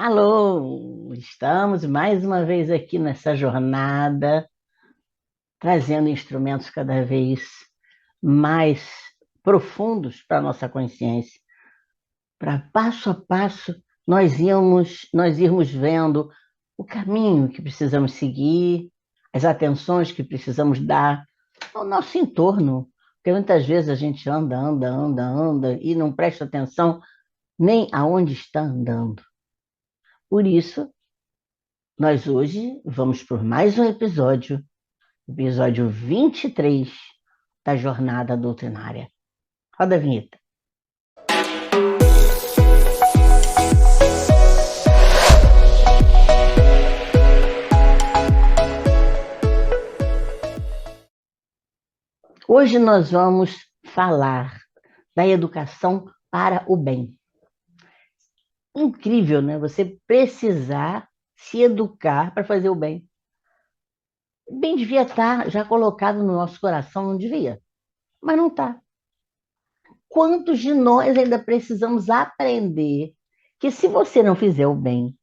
Alô, estamos mais uma vez aqui nessa jornada, trazendo instrumentos cada vez mais profundos para a nossa consciência, para passo a passo nós irmos vendo o caminho que precisamos seguir, as atenções que precisamos dar ao nosso entorno, porque muitas vezes a gente anda e não presta atenção nem aonde está andando. Por isso, nós hoje vamos por mais um episódio 23 da Jornada Doutrinária. Roda a vinheta. Hoje nós vamos falar da educação para o bem. Incrível, né? Você precisar se educar para fazer o bem. O bem devia estar já colocado no nosso coração, não devia? Mas não está. Quantos de nós ainda precisamos aprender que se você não fizer o bem,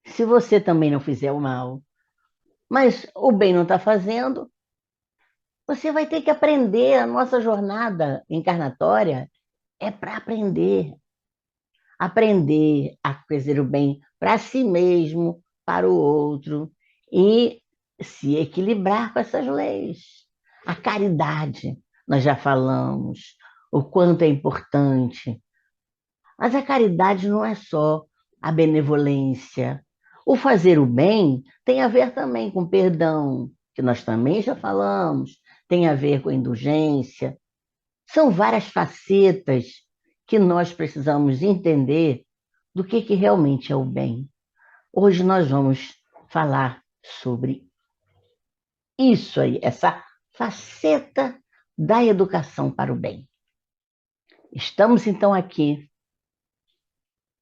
se você também não fizer o mal, mas o bem não está fazendo, você vai ter que aprender. A nossa jornada encarnatória é para aprender. Aprender a fazer o bem para si mesmo, para o outro, e se equilibrar com essas leis. A caridade, nós já falamos, o quanto é importante. Mas a caridade não é só a benevolência. O fazer o bem tem a ver também com perdão, que nós também já falamos, tem a ver com indulgência. São várias facetas que nós precisamos entender do que realmente é o bem. Hoje nós vamos falar sobre isso aí, essa faceta da educação para o bem. Estamos então aqui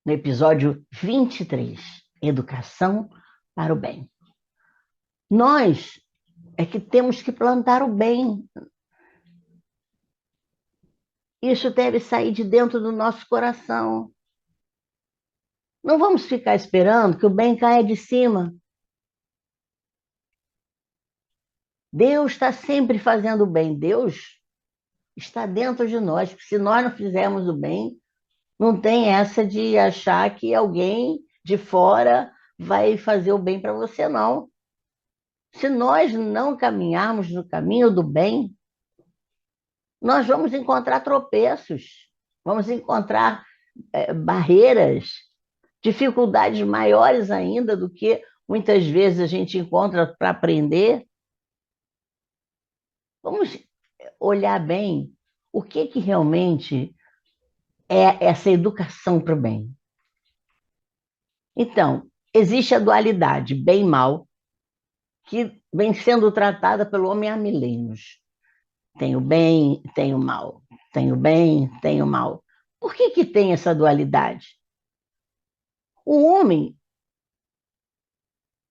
no episódio 23, Educação para o Bem. Nós é que temos que plantar o bem. Isso deve sair de dentro do nosso coração. Não vamos ficar esperando que o bem caia de cima. Deus está sempre fazendo o bem. Deus está dentro de nós. Se nós não fizermos o bem, não tem essa de achar que alguém de fora vai fazer o bem para você, não. Se nós não caminharmos no caminho do bem, nós vamos encontrar tropeços, vamos encontrar barreiras, dificuldades maiores ainda do que muitas vezes a gente encontra para aprender. Vamos olhar bem o que realmente é essa educação para o bem. Então, existe a dualidade bem e mal, que vem sendo tratada pelo homem há milênios. Tem o bem, tem o mal. Tem o bem, tem o mal. Por que tem essa dualidade? O homem,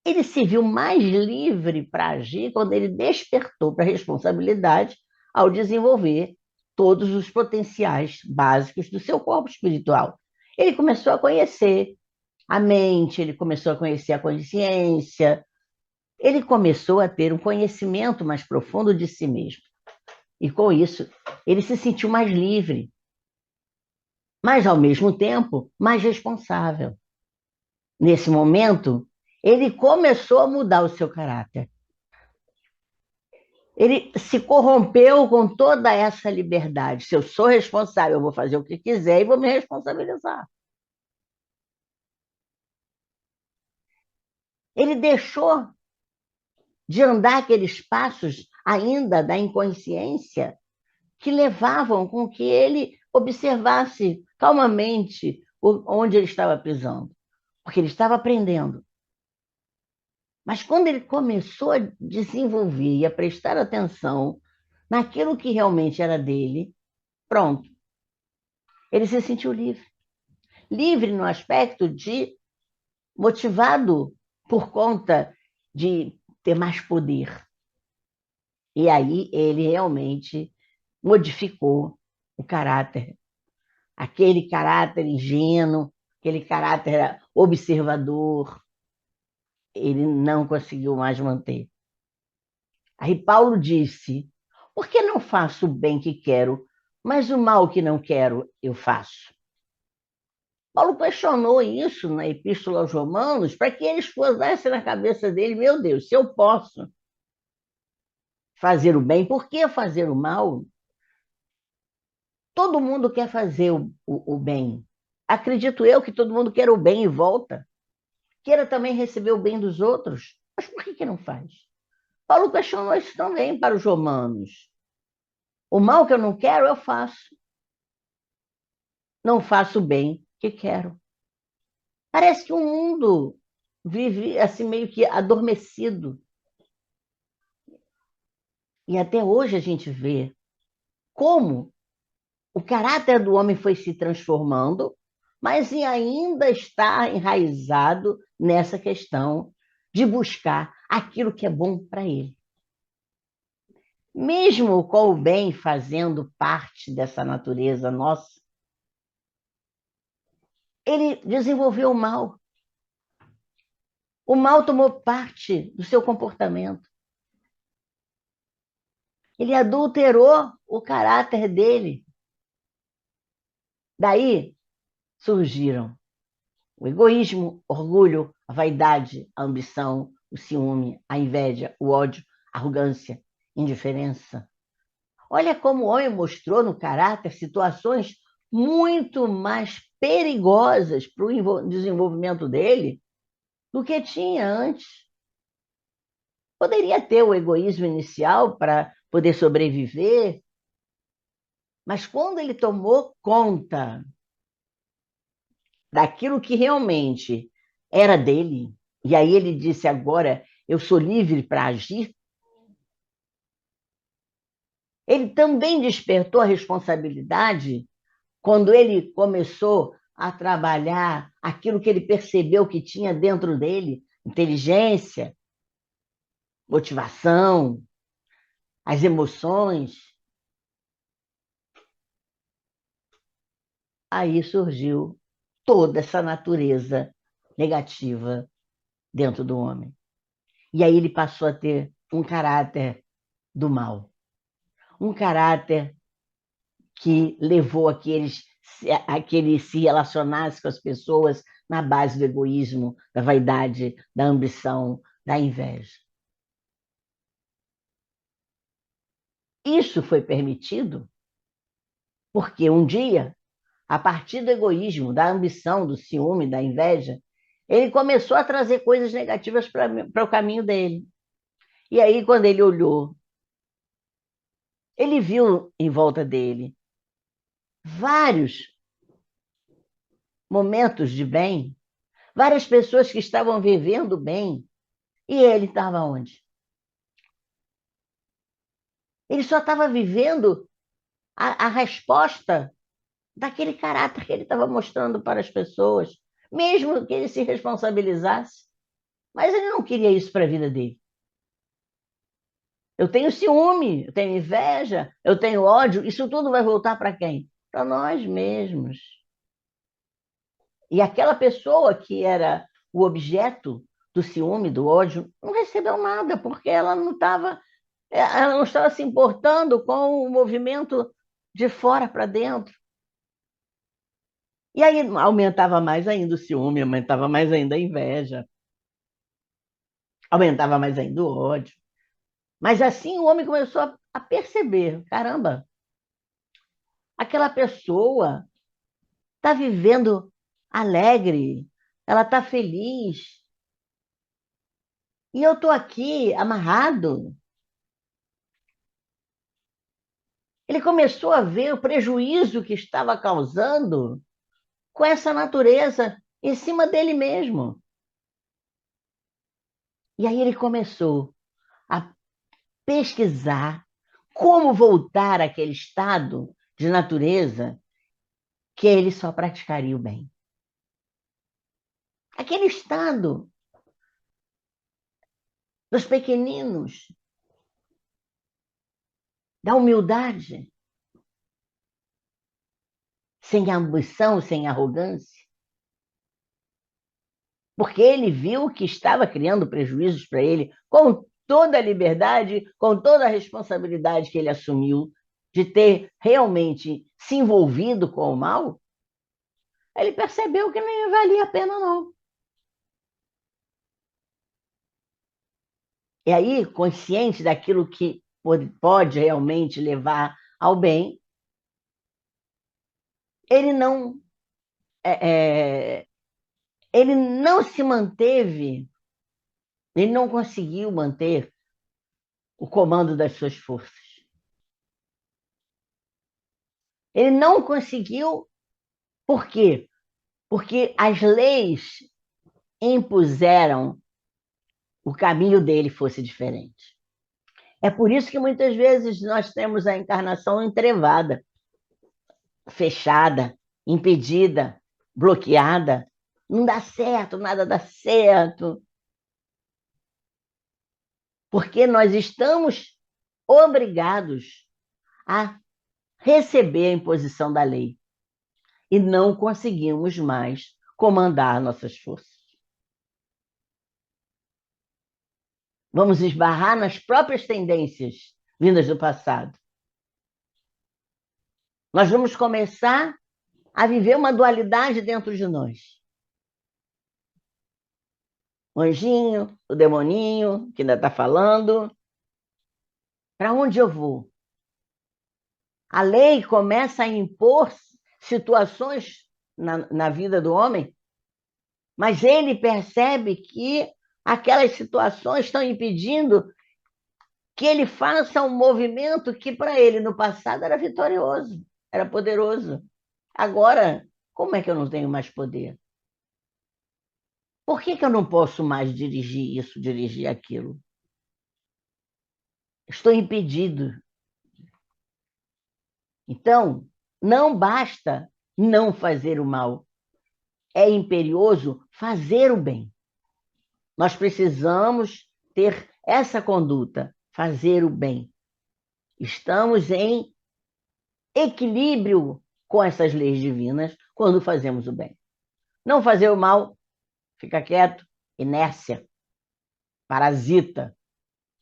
ele se viu mais livre para agir quando ele despertou para a responsabilidade ao desenvolver todos os potenciais básicos do seu corpo espiritual. Ele começou a conhecer a mente, ele começou a conhecer a consciência, ele começou a ter um conhecimento mais profundo de si mesmo. E com isso, ele se sentiu mais livre, mas ao mesmo tempo mais responsável. Nesse momento, ele começou a mudar o seu caráter. Ele se corrompeu com toda essa liberdade. Se eu sou responsável, eu vou fazer o que quiser e vou me responsabilizar. Ele deixou de andar aqueles passos ainda da inconsciência que levavam com que ele observasse calmamente onde ele estava pisando, porque ele estava aprendendo. Mas quando ele começou a desenvolver e a prestar atenção naquilo que realmente era dele, pronto, ele se sentiu livre. Livre no aspecto de motivado por conta de ter mais poder. E aí ele realmente modificou o caráter, aquele caráter ingênuo aquele caráter observador, ele não conseguiu mais manter. Aí Paulo disse: por que não faço o bem que quero, mas o mal que não quero eu faço? Paulo questionou isso na Epístola aos Romanos para que eles pusessem na cabeça dele: meu Deus, se eu posso fazer o bem, por que fazer o mal? Todo mundo quer fazer o bem. Acredito eu que todo mundo quer o bem em volta, queira também receber o bem dos outros. Mas por que não faz? Paulo questionou isso também para os romanos. O mal que eu não quero, eu faço. Não faço o bem que quero. Parece que o mundo vive assim meio que adormecido. E até hoje a gente vê como o caráter do homem foi se transformando, mas ainda está enraizado nessa questão de buscar aquilo que é bom para ele. Mesmo com o bem fazendo parte dessa natureza nossa, ele desenvolveu o mal. O mal tomou parte do seu comportamento. Ele adulterou o caráter dele. Daí surgiram o egoísmo, o orgulho, a vaidade, a ambição, o ciúme, a inveja, o ódio, a arrogância, a indiferença. Olha como o homem mostrou no caráter situações muito mais perigosas para o desenvolvimento dele do que tinha antes. Poderia ter o egoísmo inicial para poder sobreviver, mas quando ele tomou conta daquilo que realmente era dele, e aí ele disse: agora eu sou livre para agir, ele também despertou a responsabilidade quando ele começou a trabalhar aquilo que ele percebeu que tinha dentro dele, inteligência, motivação, as emoções. Aí surgiu toda essa natureza negativa dentro do homem. E aí ele passou a ter um caráter do mal, um caráter que levou a que ele se relacionasse com as pessoas na base do egoísmo, da vaidade, da ambição, da inveja. Isso foi permitido porque um dia, a partir do egoísmo, da ambição, do ciúme, da inveja, ele começou a trazer coisas negativas para o caminho dele. E aí, quando ele olhou, ele viu em volta dele vários momentos de bem, várias pessoas que estavam vivendo bem, e ele estava onde? Ele só estava vivendo a resposta daquele caráter que ele estava mostrando para as pessoas, mesmo que ele se responsabilizasse. Mas ele não queria isso para a vida dele. Eu tenho ciúme, eu tenho inveja, eu tenho ódio, isso tudo vai voltar para quem? Para nós mesmos. E aquela pessoa que era o objeto do ciúme, do ódio, não recebeu nada, porque ela não estava se importando com o movimento de fora para dentro. E aí aumentava mais ainda o ciúme, aumentava mais ainda a inveja, aumentava mais ainda o ódio. Mas assim o homem começou a perceber, caramba, aquela pessoa está vivendo alegre, ela está feliz, e eu estou aqui amarrado. Ele começou a ver o prejuízo que estava causando com essa natureza em cima dele mesmo. E aí ele começou a pesquisar como voltar àquele estado de natureza que ele só praticaria o bem. Aquele estado dos pequeninos, da humildade, sem ambição, sem arrogância. porque ele viu que estava criando prejuízos para ele, com toda a liberdade, com toda a responsabilidade que ele assumiu de ter realmente se envolvido com o mal, ele percebeu que não valia a pena, não. E aí, consciente daquilo que pode realmente levar ao bem, ele não, é, ele não se manteve, ele não conseguiu manter o comando das suas forças. Ele não conseguiu, por quê? Porque as leis impuseram o caminho dele fosse diferente. É por isso que muitas vezes nós temos a encarnação entrevada, fechada, impedida, bloqueada. Não dá certo, nada dá certo. Porque nós estamos obrigados a receber a imposição da lei e não conseguimos mais comandar nossas forças. Vamos esbarrar nas próprias tendências vindas do passado. Nós vamos começar a viver uma dualidade dentro de nós. O anjinho, o demoninho, que ainda está falando. Para onde eu vou? A lei começa a impor situações na vida do homem, mas ele percebe que aquelas situações estão impedindo que ele faça um movimento que para ele no passado era vitorioso, era poderoso. Agora, como é que eu não tenho mais poder? Por que eu não posso mais dirigir isso, dirigir aquilo? Estou impedido. Então, não basta não fazer o mal. É imperioso fazer o bem. Nós precisamos ter essa conduta, fazer o bem. Estamos em equilíbrio com essas leis divinas quando fazemos o bem. Não fazer o mal, fica quieto, inércia, parasita.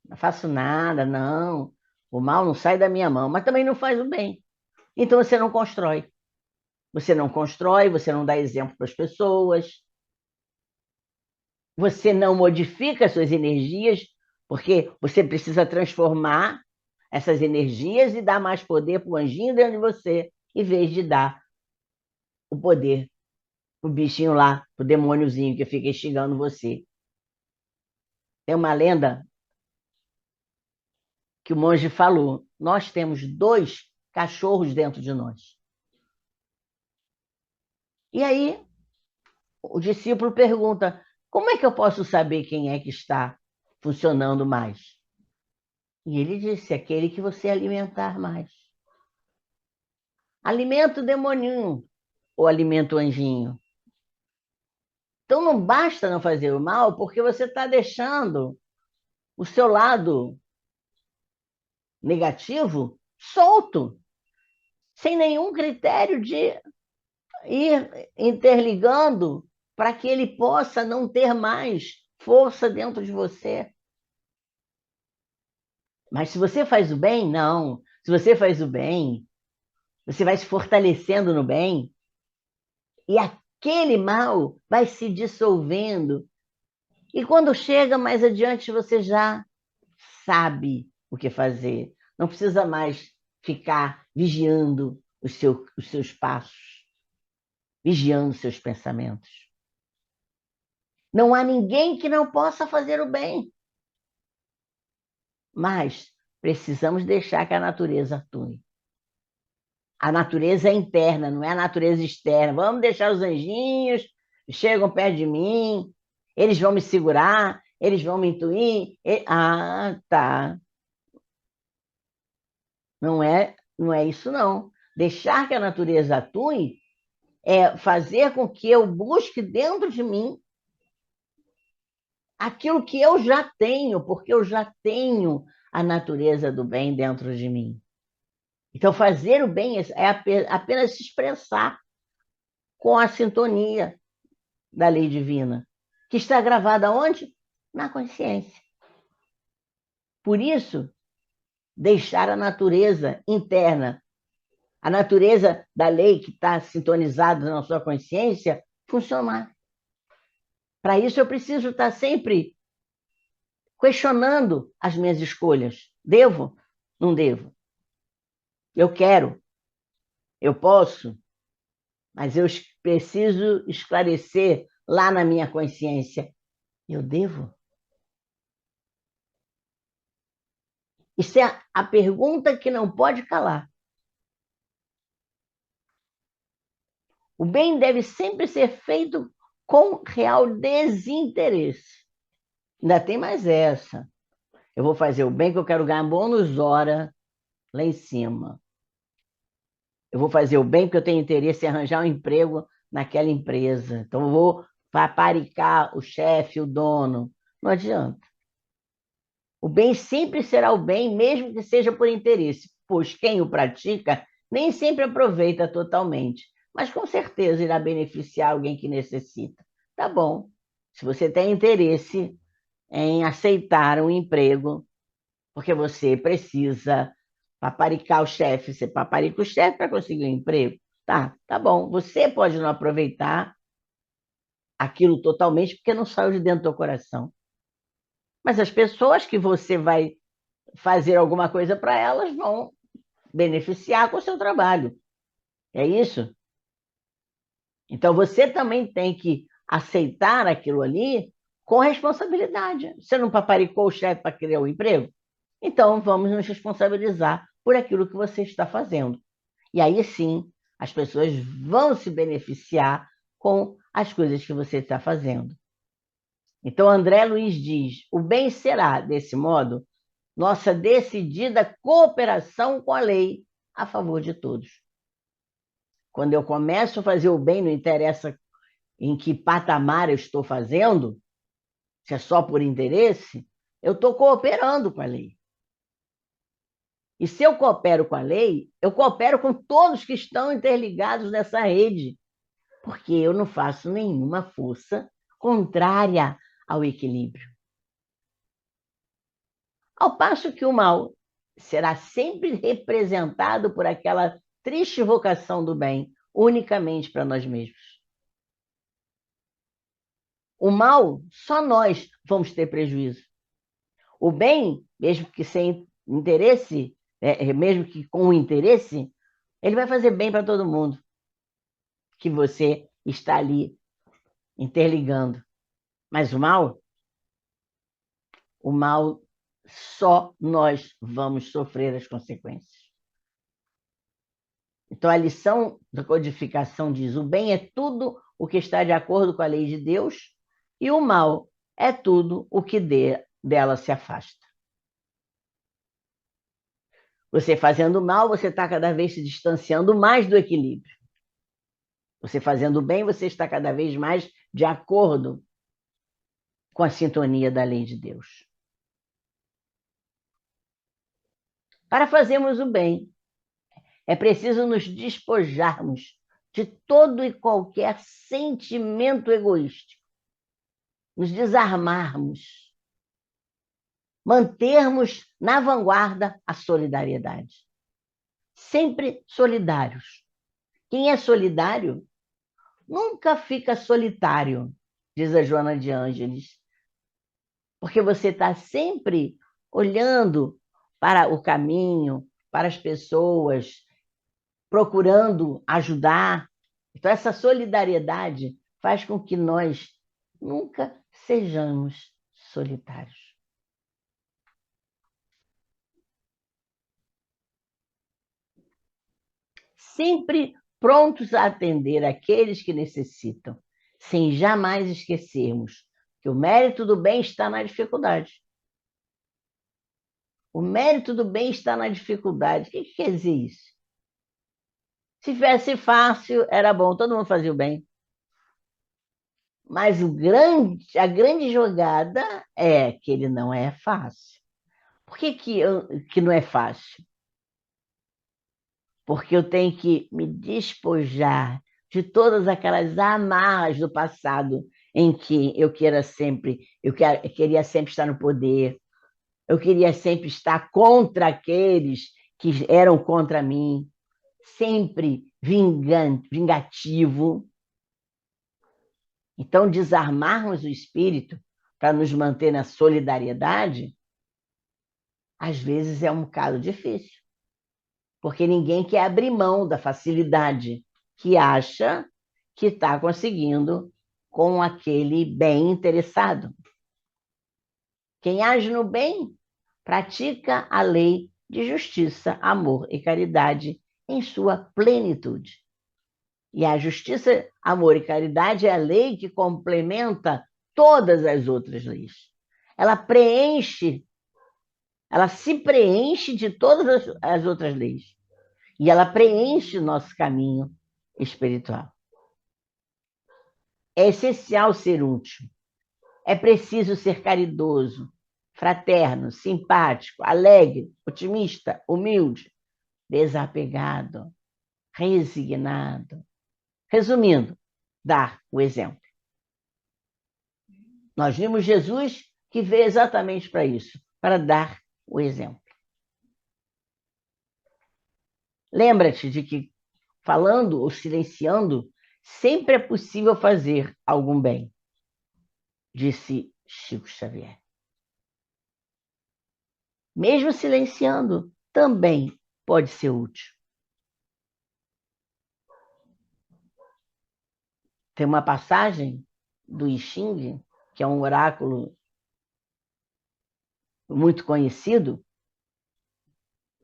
Não faço nada, não. O mal não sai da minha mão, mas também não faz o bem. Então você não constrói. Você não constrói, você não dá exemplo para as pessoas, você não modifica as suas energias, porque você precisa transformar essas energias e dar mais poder para o anjinho dentro de você, em vez de dar o poder para o bichinho lá, para o demôniozinho que fica instigando você. Tem uma lenda que o monge falou: nós temos dois cachorros dentro de nós. E aí o discípulo pergunta: como é que eu posso saber quem é que está funcionando mais? E ele disse: aquele que você alimentar mais. Alimenta o demoninho ou alimenta o anjinho. Então não basta não fazer o mal, porque você está deixando o seu lado negativo solto, sem nenhum critério de ir interligando para que ele possa não ter mais força dentro de você. Mas se você faz o bem, não. Se você faz o bem, você vai se fortalecendo no bem e aquele mal vai se dissolvendo. E quando chega mais adiante, você já sabe o que fazer. Não precisa mais ficar vigiando os seus passos, vigiando os seus pensamentos. Não há ninguém que não possa fazer o bem. Mas precisamos deixar que a natureza atue. A natureza é interna, não é a natureza externa. Vamos deixar os anjinhos, chegam perto de mim, eles vão me segurar, eles vão me intuir. Ah, tá. Não é isso, não. Deixar que a natureza atue é fazer com que eu busque dentro de mim aquilo que eu já tenho, porque eu já tenho a natureza do bem dentro de mim. Então, fazer o bem é apenas se expressar com a sintonia da lei divina, que está gravada onde? Na consciência. Por isso, deixar a natureza interna, a natureza da lei que está sintonizada na sua consciência, funcionar. Para isso, eu preciso estar sempre questionando as minhas escolhas. Devo? Não devo? Eu quero? Eu posso? Mas eu preciso esclarecer lá na minha consciência. Eu devo? Isso é a pergunta que não pode calar. O bem deve sempre ser feito com real desinteresse. Ainda tem mais essa. Eu vou fazer o bem que eu quero ganhar bônus hora lá em cima. Eu vou fazer o bem porque eu tenho interesse em arranjar um emprego naquela empresa. Então, eu vou paparicar o chefe, o dono. Não adianta. O bem sempre será o bem, mesmo que seja por interesse, pois quem o pratica nem sempre aproveita totalmente, mas com certeza irá beneficiar alguém que necessita. Tá bom. Se você tem interesse em aceitar um emprego, porque você precisa paparicar o chefe, você paparica o chefe para conseguir um emprego. Tá bom. Você pode não aproveitar aquilo totalmente porque não saiu de dentro do coração. Mas as pessoas que você vai fazer alguma coisa para elas vão beneficiar com o seu trabalho. É isso? Então você também tem que aceitar aquilo ali com responsabilidade. Você não paparicou o chefe para criar o emprego? Então vamos nos responsabilizar por aquilo que você está fazendo. E aí sim, as pessoas vão se beneficiar com as coisas que você está fazendo. Então, André Luiz diz: o bem será, desse modo, nossa decidida cooperação com a lei a favor de todos. Quando eu começo a fazer o bem, não interessa em que patamar eu estou fazendo, se é só por interesse, eu estou cooperando com a lei. E se eu coopero com a lei, eu coopero com todos que estão interligados nessa rede, porque eu não faço nenhuma força contrária ao equilíbrio. Ao passo que o mal será sempre representado por aquela triste vocação do bem, unicamente para nós mesmos. O mal, só nós vamos ter prejuízo. O bem, mesmo que sem interesse, mesmo que com interesse, ele vai fazer bem para todo mundo que você está ali interligando. Mas o mal, só nós vamos sofrer as consequências. Então, a lição da codificação diz: o bem é tudo o que está de acordo com a lei de Deus, e o mal é tudo o que dela se afasta. Você fazendo mal, você está cada vez se distanciando mais do equilíbrio. Você fazendo bem, você está cada vez mais de acordo com a sintonia da lei de Deus. Para fazermos o bem, é preciso nos despojarmos de todo e qualquer sentimento egoísta, nos desarmarmos, mantermos na vanguarda a solidariedade. Sempre solidários. Quem é solidário nunca fica solitário, diz a Joana de Ângeles, porque você está sempre olhando para o caminho, para as pessoas, procurando ajudar. Então, essa solidariedade faz com que nós nunca sejamos solitários. Sempre prontos a atender aqueles que necessitam, sem jamais esquecermos que o mérito do bem está na dificuldade. O mérito do bem está na dificuldade. O que quer dizer isso? Se fosse fácil, era bom, todo mundo fazia o bem. Mas a grande jogada é que ele não é fácil. Por que não é fácil? Porque eu tenho que me despojar de todas aquelas amarras do passado em que eu queria sempre estar no poder, eu queria sempre estar contra aqueles que eram contra mim, sempre vingativo. Então, desarmarmos o espírito para nos manter na solidariedade, às vezes é um bocado difícil, porque ninguém quer abrir mão da facilidade que acha que está conseguindo com aquele bem interessado. Quem age no bem pratica a lei de justiça, amor e caridade em sua plenitude. E a justiça, amor e caridade é a lei que complementa todas as outras leis. Ela preenche, ela se preenche de todas as outras leis. E ela preenche o nosso caminho espiritual. É essencial ser útil. É preciso ser caridoso, fraterno, simpático, alegre, otimista, humilde, desapegado, resignado. Resumindo, dar o exemplo. Nós vimos Jesus que veio exatamente para isso, para dar o exemplo. Lembra-te de que, falando ou silenciando, sempre é possível fazer algum bem, disse Chico Xavier. Mesmo silenciando, também pode ser útil. Tem uma passagem do I Ching, que é um oráculo muito conhecido,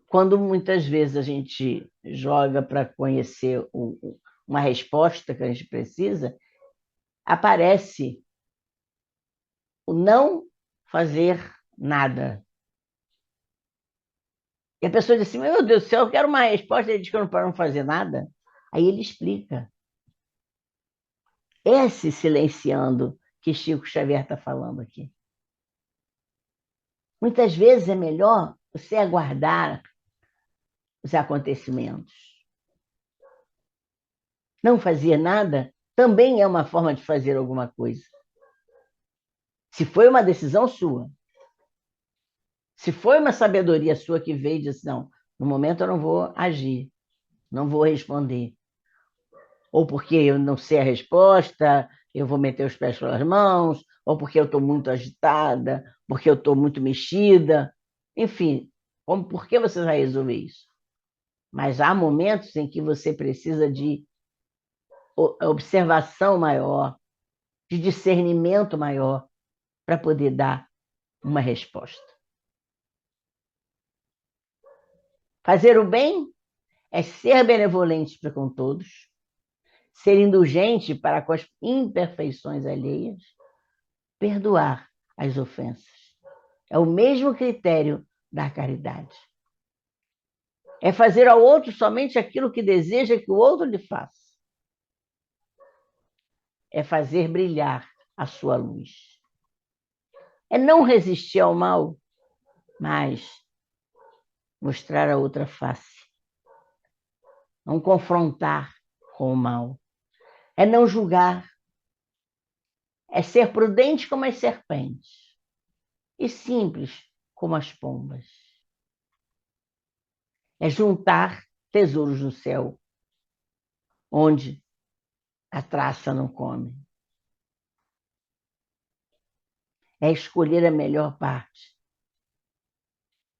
quando muitas vezes a gente joga para conhecer uma resposta que a gente precisa, aparece o não fazer nada. E a pessoa diz assim, meu Deus do céu, eu quero uma resposta, ele diz que eu não para não fazer nada. Aí ele explica. Esse silenciando que Chico Xavier está falando aqui. Muitas vezes é melhor você aguardar os acontecimentos. Não fazer nada também é uma forma de fazer alguma coisa. Se foi uma decisão sua, se foi uma sabedoria sua que veio e disse, não, no momento eu não vou agir, não vou responder. Ou porque eu não sei a resposta, eu vou meter os pés pelas mãos, ou porque eu estou muito agitada, porque eu estou muito mexida. Enfim, por que você vai resolver isso? Mas há momentos em que você precisa de observação maior, de discernimento maior, para poder dar uma resposta. Fazer o bem é ser benevolente para com todos, ser indulgente para com as imperfeições alheias, perdoar as ofensas. É o mesmo critério da caridade. É fazer ao outro somente aquilo que deseja que o outro lhe faça. É fazer brilhar a sua luz. É não resistir ao mal, mas mostrar a outra face. Não confrontar com o mal. É não julgar. É ser prudente como as serpentes e simples como as pombas. É juntar tesouros no céu, onde a traça não come. É escolher a melhor parte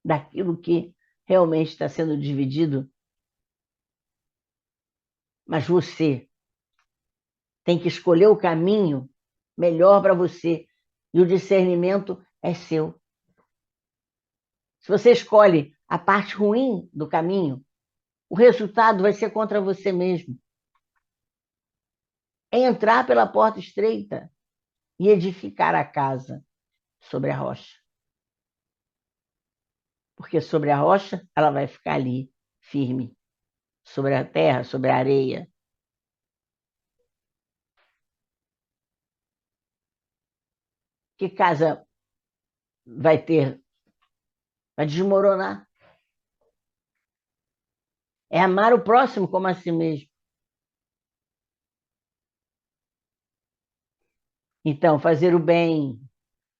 daquilo que realmente está sendo dividido, mas você tem que escolher o caminho melhor para você e o discernimento é seu. Se você escolhe a parte ruim do caminho, o resultado vai ser contra você mesmo. É entrar pela porta estreita e edificar a casa sobre a rocha. Porque sobre a rocha ela vai ficar ali, firme. Sobre a terra, sobre a areia. Que casa vai ter? Vai desmoronar. É amar o próximo como a si mesmo. Então, fazer o bem,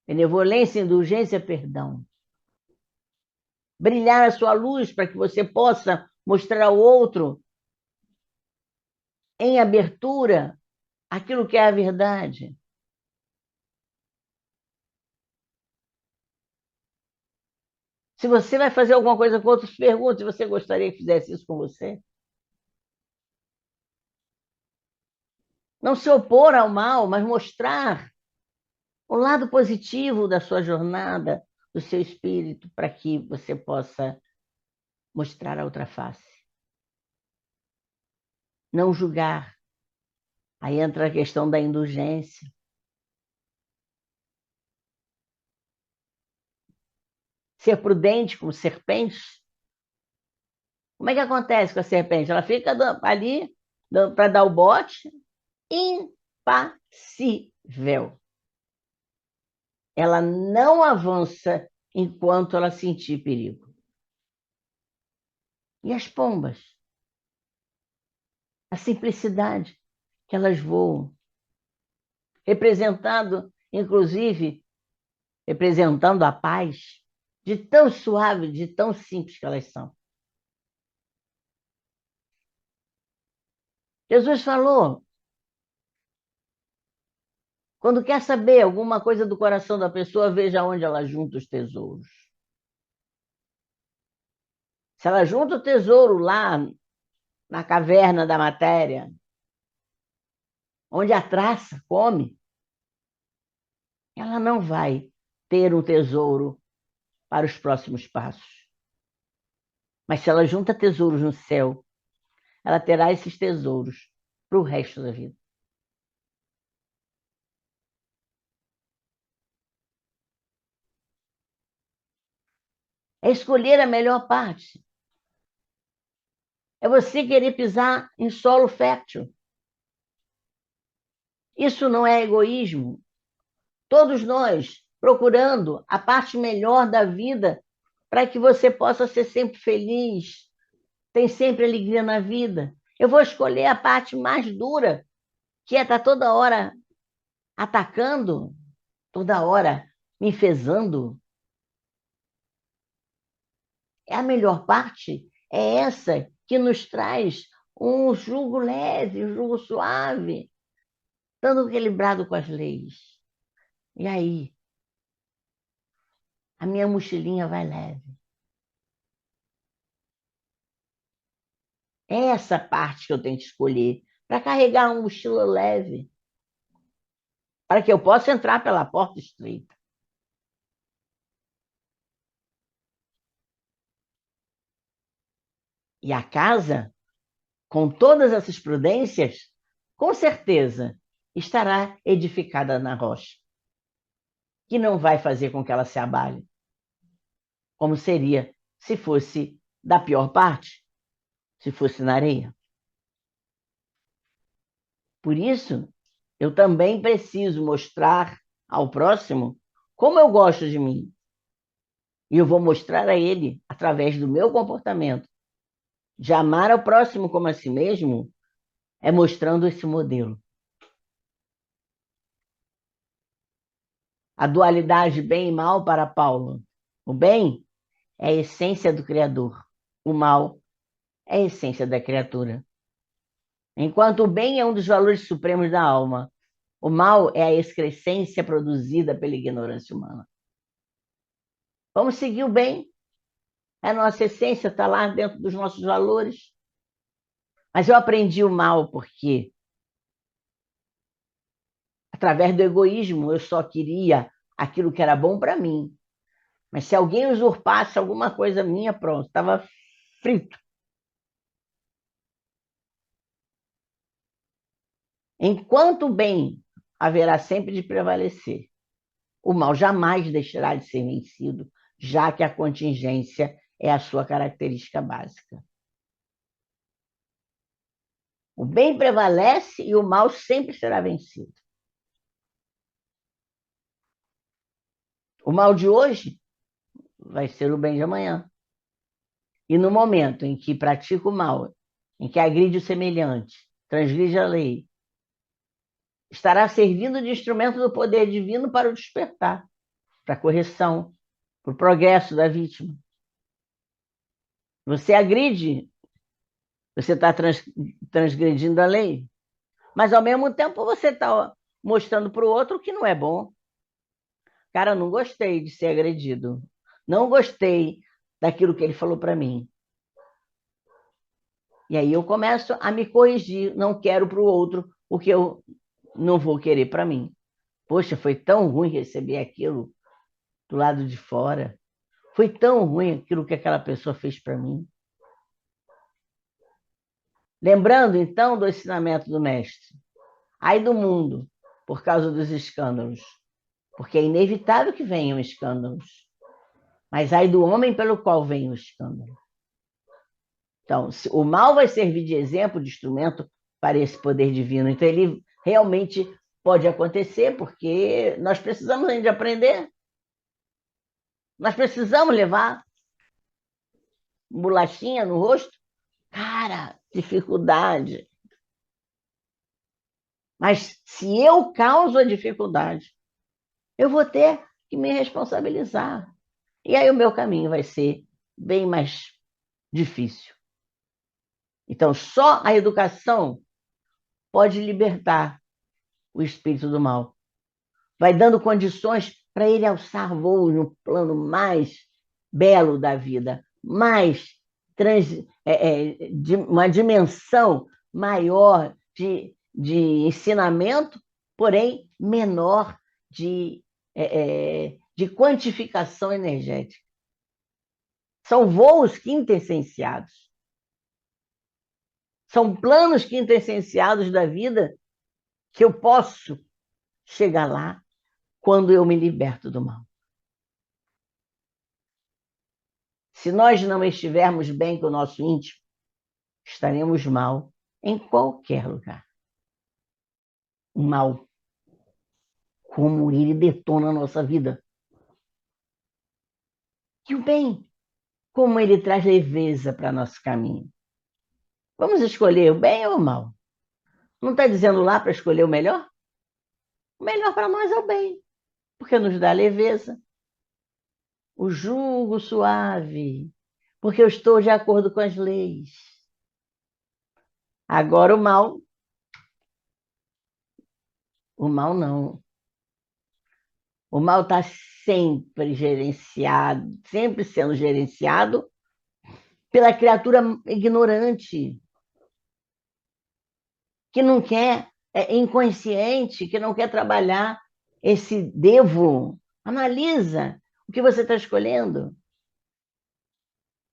benevolência, indulgência, perdão. Brilhar a sua luz para que você possa mostrar ao outro, em abertura, aquilo que é a verdade. Se você vai fazer alguma coisa com outros, pergunte se você gostaria que fizesse isso com você. Não se opor ao mal, mas mostrar o lado positivo da sua jornada, do seu espírito, para que você possa mostrar a outra face. Não julgar. Aí entra a questão da indulgência. Ser prudente como serpente. Como é que acontece com a serpente? Ela fica ali para dar o bote, impassível. Ela não avança enquanto ela sentir perigo. E as pombas? A simplicidade que elas voam, representado, inclusive, representando a paz, de tão suave, de tão simples que elas são. Jesus falou, quando quer saber alguma coisa do coração da pessoa, veja onde ela junta os tesouros. Se ela junta o tesouro lá na caverna da matéria, onde a traça come, ela não vai ter um tesouro para os próximos passos. Mas se ela junta tesouros no céu, ela terá esses tesouros para o resto da vida. É escolher a melhor parte. É você querer pisar em solo fértil. Isso não é egoísmo. Todos nós procurando a parte melhor da vida para que você possa ser sempre feliz, tem sempre alegria na vida. Eu vou escolher a parte mais dura, que é estar toda hora atacando, toda hora me enfesando. É a melhor parte, é essa que nos traz um jugo leve, um jugo suave, estando equilibrado com as leis. E aí, a minha mochilinha vai leve. É essa parte que eu tenho que escolher para carregar uma mochila leve, para que eu possa entrar pela porta estreita. E a casa, com todas essas prudências, com certeza estará edificada na rocha, que não vai fazer com que ela se abale, como seria se fosse da pior parte, se fosse na areia. Por isso, eu também preciso mostrar ao próximo como eu gosto de mim. E eu vou mostrar a ele, através do meu comportamento, de amar ao próximo como a si mesmo, é mostrando esse modelo. A dualidade bem e mal para Paulo. O bem é a essência do Criador. O mal é a essência da criatura. Enquanto o bem é um dos valores supremos da alma, o mal é a excrescência produzida pela ignorância humana. Vamos seguir o bem. A nossa essência está lá dentro dos nossos valores. Mas eu aprendi o mal porque, através do egoísmo, eu só queria aquilo que era bom para mim. Mas se alguém usurpasse alguma coisa minha, pronto, estava frito. Enquanto o bem haverá sempre de prevalecer, o mal jamais deixará de ser vencido, já que a contingência é a sua característica básica. O bem prevalece e o mal sempre será vencido. O mal de hoje vai ser o bem de amanhã. E no momento em que pratica o mal, em que agride o semelhante, transgride a lei, estará servindo de instrumento do poder divino para o despertar, para a correção, para o progresso da vítima. Você agride, você está transgredindo a lei, mas ao mesmo tempo você está mostrando para o outro que não é bom. Cara, não gostei de ser agredido. Não gostei daquilo que ele falou para mim. E aí eu começo a me corrigir. Não quero para o outro o que eu não vou querer para mim. Poxa, foi tão ruim receber aquilo do lado de fora. Foi tão ruim aquilo que aquela pessoa fez para mim. Lembrando, então, do ensinamento do mestre. Ai do mundo, por causa dos escândalos. Porque é inevitável que venham escândalos. Mas ai do homem pelo qual vem o escândalo. Então, o mal vai servir de exemplo, de instrumento para esse poder divino. Então, ele realmente pode acontecer, porque nós precisamos ainda de aprender. Nós precisamos levar bolachinha no rosto. Cara, dificuldade. Mas se eu causo a dificuldade, eu vou ter que me responsabilizar. E aí o meu caminho vai ser bem mais difícil. Então, só a educação pode libertar o espírito do mal. Vai dando condições para ele alçar voo no plano mais belo da vida, mais de uma dimensão maior de ensinamento, porém menor de quantificação energética. São voos quintessenciados. São planos quintessenciados da vida que eu posso chegar lá quando eu me liberto do mal. Se nós não estivermos bem com o nosso íntimo, estaremos mal em qualquer lugar. O mal, como ele detona a nossa vida. E o bem, como ele traz leveza para nosso caminho. Vamos escolher o bem ou o mal? Não está dizendo lá para escolher o melhor? O melhor para nós é o bem, porque nos dá leveza. O jugo suave, porque eu estou de acordo com as leis. Agora o mal não. O mal está sempre gerenciado, sempre sendo gerenciado pela criatura ignorante, que não quer, é inconsciente, que não quer trabalhar esse devo. Analisa o que você está escolhendo.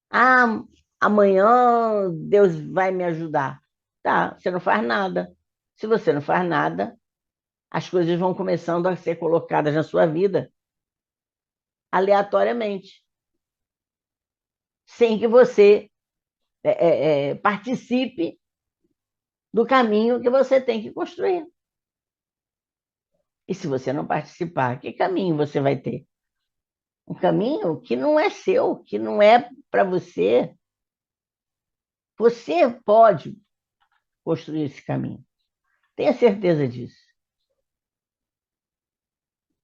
Ah, amanhã Deus vai me ajudar. Tá, você não faz nada. Se você não faz nada, as coisas vão começando a ser colocadas na sua vida aleatoriamente, sem que você participe do caminho que você tem que construir. E se você não participar, que caminho você vai ter? Um caminho que não é seu, que não é para você. Você pode construir esse caminho. Tenha certeza disso.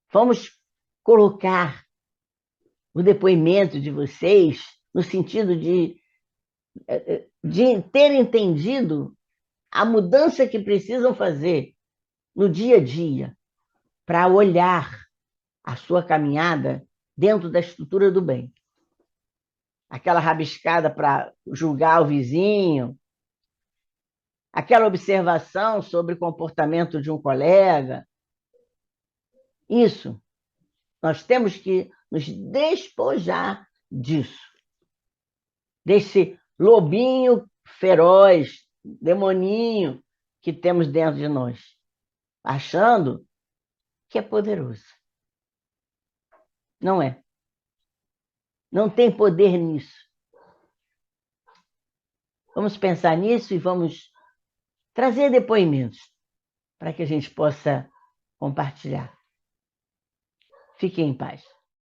Vamos colocar o depoimento de vocês no sentido de ter entendido a mudança que precisam fazer no dia a dia para olhar a sua caminhada dentro da estrutura do bem. Aquela rabiscada para julgar o vizinho, aquela observação sobre o comportamento de um colega. Isso, nós temos que nos despojar disso, desse lobinho feroz, demoninho que temos dentro de nós, achando que é poderoso. Não é. Não tem poder nisso. Vamos pensar nisso e vamos trazer depoimentos para que a gente possa compartilhar. Fiquem em paz.